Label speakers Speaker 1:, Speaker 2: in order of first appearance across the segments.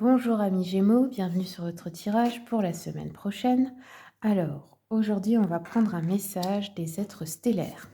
Speaker 1: Bonjour amis Gémeaux, bienvenue sur votre tirage pour la semaine prochaine. Alors, aujourd'hui, on va prendre un message des êtres stellaires.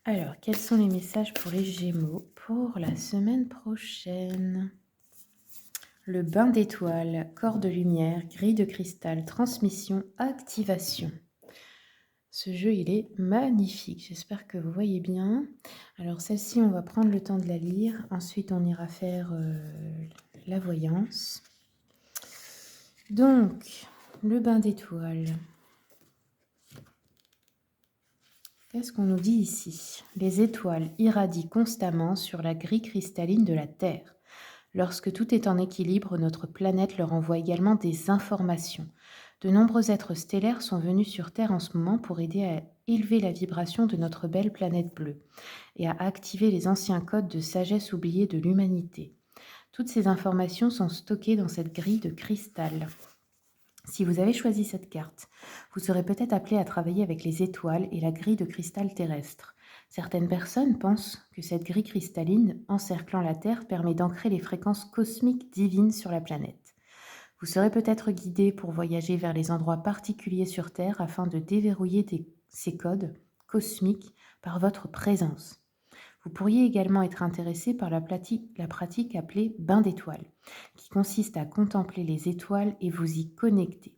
Speaker 1: Alors, quels sont les messages pour les Gémeaux pour la semaine prochaine? Le bain d'étoiles, corps de lumière, grille de cristal, transmission, activation. Ce jeu, il est magnifique. J'espère que vous voyez bien. Alors, celle-ci, on va prendre le temps de la lire. Ensuite, on ira faire la voyance. Donc, le bain d'étoiles. Qu'est-ce qu'on nous dit ici? Les étoiles irradient constamment sur la grille cristalline de la Terre. Lorsque tout est en équilibre, notre planète leur envoie également des informations. De nombreux êtres stellaires sont venus sur Terre en ce moment pour aider à élever la vibration de notre belle planète bleue et à activer les anciens codes de sagesse oubliés de l'humanité. Toutes ces informations sont stockées dans cette grille de cristal. Si vous avez choisi cette carte, vous serez peut-être appelé à travailler avec les étoiles et la grille de cristal terrestre. Certaines personnes pensent que cette grille cristalline encerclant la Terre permet d'ancrer les fréquences cosmiques divines sur la planète. Vous serez peut-être guidé pour voyager vers les endroits particuliers sur Terre afin de déverrouiller ces codes cosmiques par votre présence. Vous pourriez également être intéressé par la pratique appelée bain d'étoiles, qui consiste à contempler les étoiles et vous y connecter.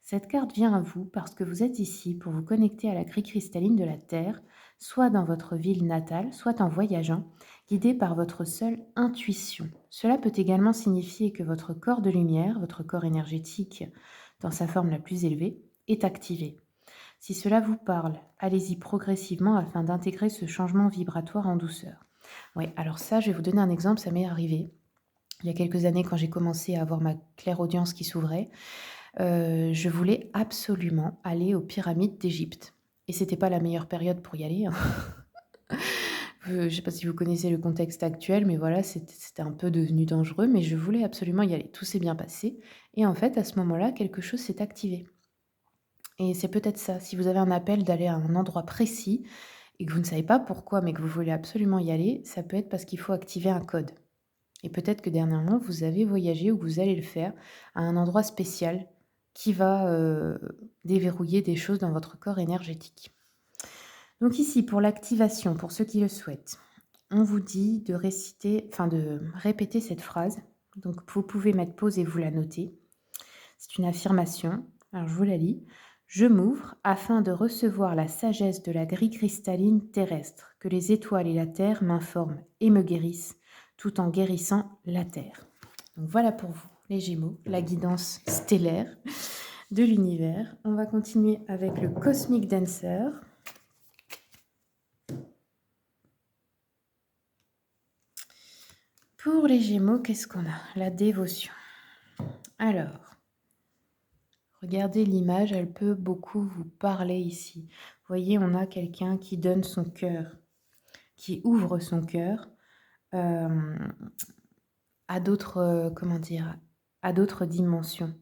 Speaker 1: Cette carte vient à vous parce que vous êtes ici pour vous connecter à la grille cristalline de la Terre, soit dans votre ville natale, soit en voyageant, guidé par votre seule intuition. Cela peut également signifier que votre corps de lumière, votre corps énergétique dans sa forme la plus élevée, est activé. Si cela vous parle, allez-y progressivement afin d'intégrer ce changement vibratoire en douceur. Oui, alors ça, je vais vous donner un exemple, ça m'est arrivé. Il y a quelques années, quand j'ai commencé à avoir ma clairaudience qui s'ouvrait, je voulais absolument aller aux pyramides d'Égypte. Et c'était pas la meilleure période pour y aller, hein. Je ne sais pas si vous connaissez le contexte actuel, mais voilà, c'était un peu devenu dangereux, mais je voulais absolument y aller. Tout s'est bien passé. Et en fait, à ce moment-là, quelque chose s'est activé. Et c'est peut-être ça, si vous avez un appel d'aller à un endroit précis et que vous ne savez pas pourquoi, mais que vous voulez absolument y aller, ça peut être parce qu'il faut activer un code. Et peut-être que dernièrement, vous avez voyagé ou que vous allez le faire à un endroit spécial qui va déverrouiller des choses dans votre corps énergétique. Donc ici, pour l'activation, pour ceux qui le souhaitent, on vous dit de de répéter cette phrase. Donc vous pouvez mettre pause et vous la notez. C'est une affirmation. Alors je vous la lis. Je m'ouvre afin de recevoir la sagesse de la grille cristalline terrestre, que les étoiles et la terre m'informent et me guérissent, tout en guérissant la terre. Donc voilà pour vous, les Gémeaux, la guidance stellaire de l'univers. On va continuer avec le Cosmic Dancer. Pour les Gémeaux, qu'est-ce qu'on a? La dévotion. Alors, regardez l'image, elle peut beaucoup vous parler ici. Vous voyez, on a quelqu'un qui donne son cœur, qui ouvre son cœur à d'autres, à d'autres dimensions,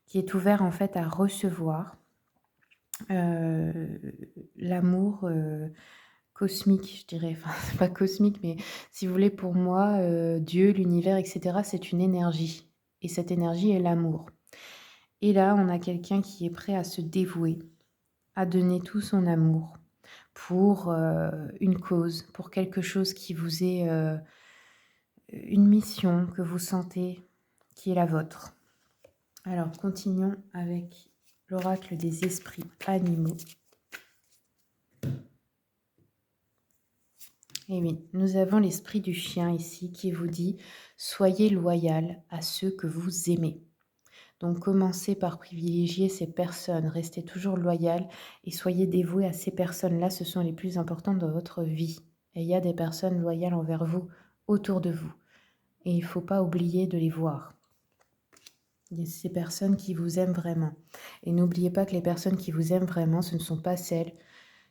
Speaker 1: qui est ouvert en fait à recevoir l'amour cosmique, je dirais. Enfin, c'est pas cosmique, mais si vous voulez, pour moi, Dieu, l'univers, etc., c'est une énergie. Et cette énergie est l'amour. Et là, on a quelqu'un qui est prêt à se dévouer, à donner tout son amour pour une cause, pour quelque chose qui vous est une mission que vous sentez qui est la vôtre. Alors, continuons avec l'oracle des esprits animaux. Et oui, nous avons l'esprit du chien ici qui vous dit « Soyez loyal à ceux que vous aimez ». Donc, commencez par privilégier ces personnes, restez toujours loyal et soyez dévoué à ces personnes-là, ce sont les plus importantes dans votre vie. Et il y a des personnes loyales envers vous, autour de vous. Et il ne faut pas oublier de les voir. Il y a ces personnes qui vous aiment vraiment. Et n'oubliez pas que les personnes qui vous aiment vraiment, ce ne sont pas celles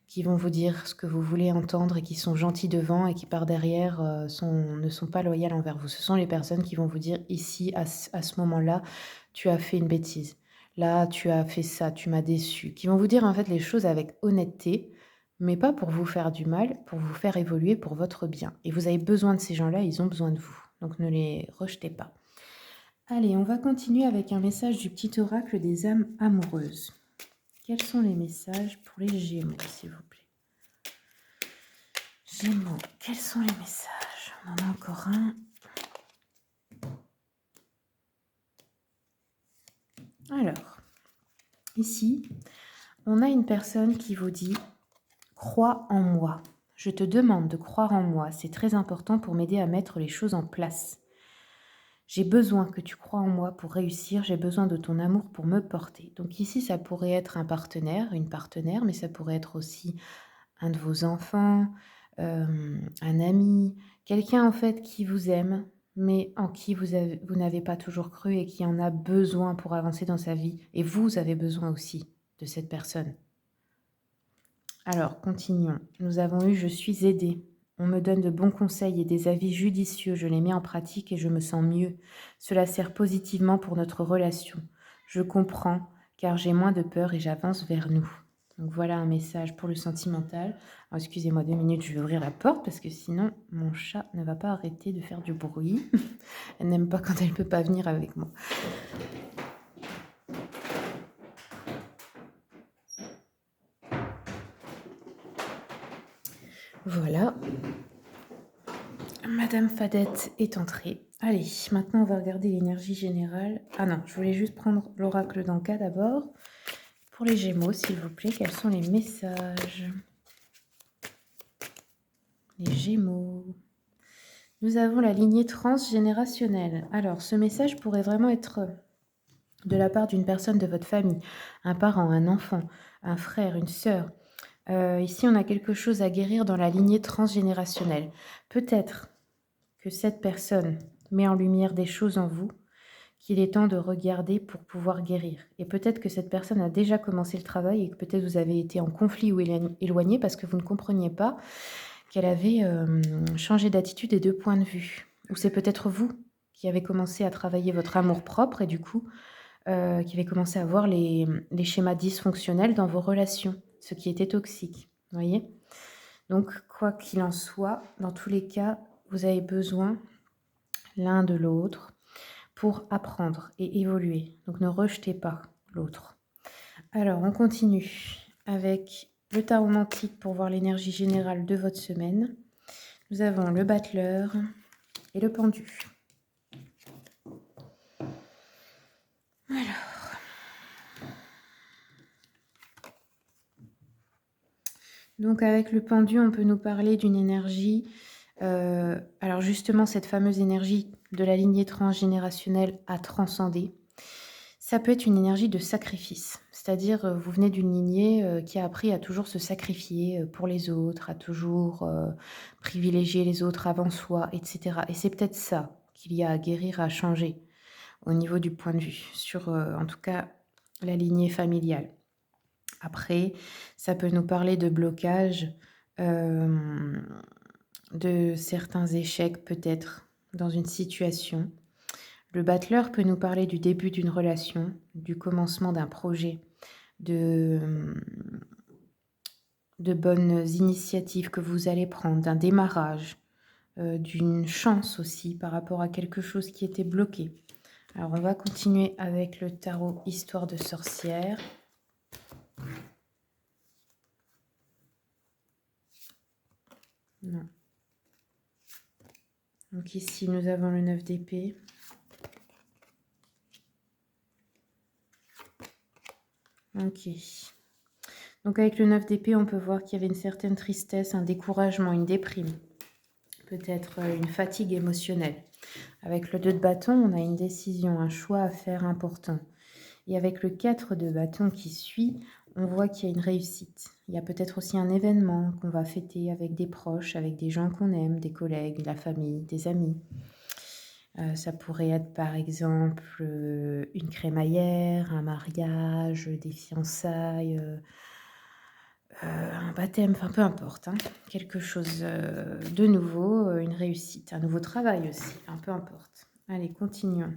Speaker 1: qui vont vous dire ce que vous voulez entendre et qui sont gentilles devant et qui par derrière ne sont pas loyales envers vous. Ce sont les personnes qui vont vous dire ici, à ce moment-là, tu as fait une bêtise. Là, tu as fait ça, tu m'as déçu. Qui vont vous dire en fait les choses avec honnêteté, mais pas pour vous faire du mal, pour vous faire évoluer pour votre bien. Et vous avez besoin de ces gens-là, ils ont besoin de vous. donc ne les rejetez pas. Allez, on va continuer avec un message du petit oracle des âmes amoureuses. Quels sont les messages pour les Gémeaux, s'il vous plaît? Gémeaux, quels sont les messages? On en a encore un. Alors, ici, on a une personne qui vous dit « Crois en moi ». Je te demande de croire en moi. C'est très important pour m'aider à mettre les choses en place. J'ai besoin que tu crois en moi pour réussir. J'ai besoin de ton amour pour me porter. Donc ici, ça pourrait être un partenaire, une partenaire, mais ça pourrait être aussi un de vos enfants, un ami, quelqu'un en fait qui vous aime, mais en qui vous n'avez pas toujours cru et qui en a besoin pour avancer dans sa vie. Et vous avez besoin aussi de cette personne. Alors, continuons. Nous avons eu « Je suis aidée ». On me donne de bons conseils et des avis judicieux. Je les mets en pratique et je me sens mieux. Cela sert positivement pour notre relation. Je comprends car j'ai moins de peur et j'avance vers nous. Donc voilà un message pour le sentimental. Alors, excusez-moi 2 minutes, je vais ouvrir la porte parce que sinon mon chat ne va pas arrêter de faire du bruit. Elle n'aime pas quand elle ne peut pas venir avec moi. Voilà. Madame Fadette est entrée. Allez, maintenant on va regarder l'énergie générale. Ah non, je voulais juste prendre l'oracle d'Anka d'abord. Pour les Gémeaux, s'il vous plaît, quels sont les messages? Les Gémeaux. Nous avons la lignée transgénérationnelle. Alors, ce message pourrait vraiment être de la part d'une personne de votre famille, un parent, un enfant, un frère, une sœur. Ici, on a quelque chose à guérir dans la lignée transgénérationnelle. Peut-être que cette personne met en lumière des choses en vous qu'il est temps de regarder pour pouvoir guérir. Et peut-être que cette personne a déjà commencé le travail et que peut-être vous avez été en conflit ou éloigné parce que vous ne compreniez pas qu'elle avait changé d'attitude et de point de vue. Ou c'est peut-être vous qui avez commencé à travailler votre amour-propre et du coup, qui avez commencé à voir les schémas dysfonctionnels dans vos relations, ce qui était toxique. Vous voyez? Donc, quoi qu'il en soit, dans tous les cas, vous avez besoin l'un de l'autre pour apprendre et évoluer. Donc, ne rejetez pas l'autre. Alors, on continue avec le tarot mantique pour voir l'énergie générale de votre semaine. Nous avons le battleur et le pendu. Alors, donc avec le pendu, on peut nous parler d'une énergie. Alors justement, cette fameuse énergie de la lignée transgénérationnelle à transcender. Ça peut être une énergie de sacrifice, c'est-à-dire vous venez d'une lignée qui a appris à toujours se sacrifier pour les autres, à toujours privilégier les autres avant soi, etc. Et c'est peut-être ça qu'il y a à guérir, à changer au niveau du point de vue, sur en tout cas la lignée familiale. Après, ça peut nous parler de blocage, de certains échecs peut-être dans une situation. Le battleur peut nous parler du début d'une relation, du commencement d'un projet, de bonnes initiatives que vous allez prendre, d'un démarrage, d'une chance aussi par rapport à quelque chose qui était bloqué. Alors, on va continuer avec le tarot Histoire de sorcière. Non. Donc ici, nous avons le 9 d'épée. Ok. Donc avec le 9 d'épée, on peut voir qu'il y avait une certaine tristesse, un découragement, une déprime. Peut-être une fatigue émotionnelle. Avec le 2 de bâton, on a une décision, un choix à faire important. Et avec le 4 de bâton qui suit, on voit qu'il y a une réussite. Il y a peut-être aussi un événement qu'on va fêter avec des proches, avec des gens qu'on aime, des collègues, de la famille, des amis. Ça pourrait être par exemple une crémaillère, un mariage, des fiançailles, un baptême, enfin peu importe. Hein. Quelque chose de nouveau, une réussite, un nouveau travail aussi, enfin peu importe. Allez, continuons.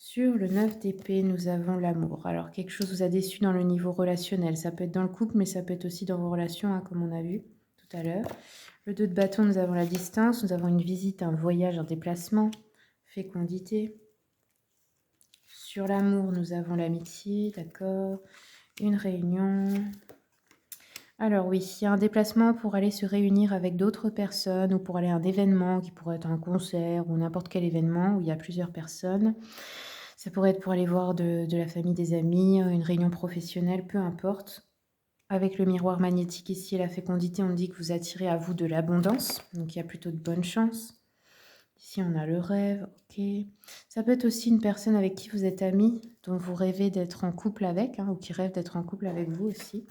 Speaker 1: Sur le 9 d'épée, nous avons l'amour. Alors, quelque chose vous a déçu dans le niveau relationnel. Ça peut être dans le couple, mais ça peut être aussi dans vos relations, hein, comme on a vu tout à l'heure. Le 2 de bâton, nous avons la distance, nous avons une visite, un voyage, un déplacement, fécondité. Sur l'amour, nous avons l'amitié, d'accord, une réunion. Alors oui, il y a un déplacement pour aller se réunir avec d'autres personnes ou pour aller à un événement qui pourrait être un concert ou n'importe quel événement où il y a plusieurs personnes. Ça pourrait être pour aller voir de la famille, des amis, une réunion professionnelle, peu importe. Avec le miroir magnétique ici et la fécondité, on dit que vous attirez à vous de l'abondance, donc il y a plutôt de bonnes chances. Ici, on a le rêve, ok. Ça peut être aussi une personne avec qui vous êtes amis, dont vous rêvez d'être en couple avec, ou qui rêve d'être en couple avec vous aussi.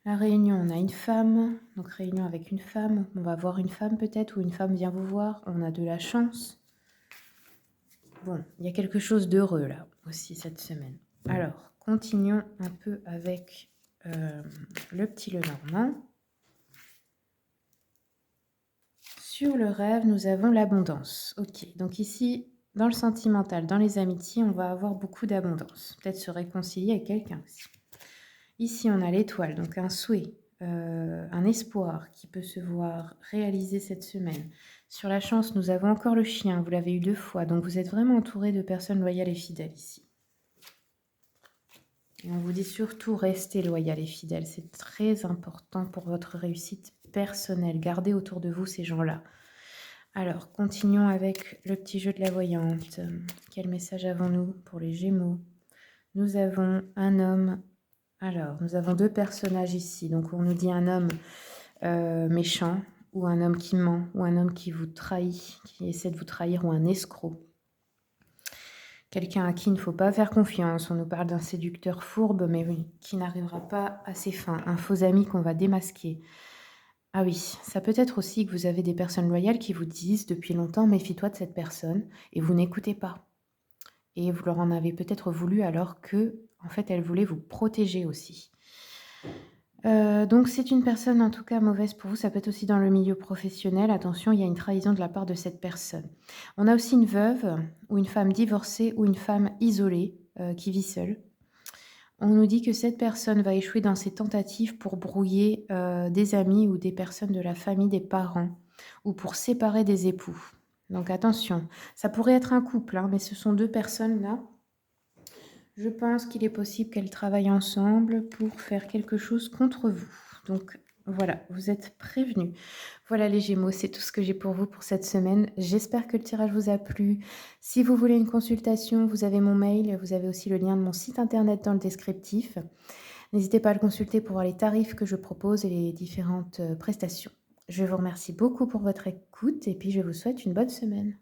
Speaker 1: La réunion, on a une femme, donc réunion avec une femme. On va voir une femme peut-être, ou une femme vient vous voir. On a de la chance. Bon, il y a quelque chose d'heureux là aussi cette semaine. Alors, continuons un peu avec le petit Lenormand. Sur le rêve, nous avons l'abondance. Ok, donc ici, dans le sentimental, dans les amitiés, on va avoir beaucoup d'abondance. Peut-être se réconcilier avec quelqu'un aussi. Ici, on a l'étoile, donc un souhait, un espoir qui peut se voir réalisé cette semaine. Sur la chance, nous avons encore le chien, vous l'avez eu 2 fois, donc vous êtes vraiment entouré de personnes loyales et fidèles ici. Et on vous dit surtout restez loyal et fidèle, c'est très important pour votre réussite personnelle. Gardez autour de vous ces gens-là. Alors, continuons avec le petit jeu de la voyante. Quel message avons-nous pour les Gémeaux? Nous avons un homme. Alors, nous avons 2 personnages ici. Donc, on nous dit un homme méchant, ou un homme qui ment, ou un homme qui vous trahit, qui essaie de vous trahir, ou un escroc. Quelqu'un à qui il ne faut pas faire confiance. On nous parle d'un séducteur fourbe, mais oui, qui n'arrivera pas à ses fins. Un faux ami qu'on va démasquer. Ah oui, ça peut être aussi que vous avez des personnes loyales qui vous disent depuis longtemps méfie-toi de cette personne et vous n'écoutez pas. Et vous leur en avez peut-être voulu alors que, en fait, elle voulait vous protéger aussi. Donc c'est une personne en tout cas mauvaise pour vous, ça peut être aussi dans le milieu professionnel. Attention, il y a une trahison de la part de cette personne. On a aussi une veuve ou une femme divorcée ou une femme isolée qui vit seule. On nous dit que cette personne va échouer dans ses tentatives pour brouiller des amis ou des personnes de la famille, des parents, ou pour séparer des époux. Donc attention, ça pourrait être un couple, mais ce sont 2 personnes là. Je pense qu'il est possible qu'elles travaillent ensemble pour faire quelque chose contre vous. Donc voilà, vous êtes prévenus. Voilà les Gémeaux, c'est tout ce que j'ai pour vous pour cette semaine. J'espère que le tirage vous a plu. Si vous voulez une consultation, vous avez mon mail, vous avez aussi le lien de mon site internet dans le descriptif. N'hésitez pas à le consulter pour voir les tarifs que je propose et les différentes prestations. Je vous remercie beaucoup pour votre écoute et puis je vous souhaite une bonne semaine.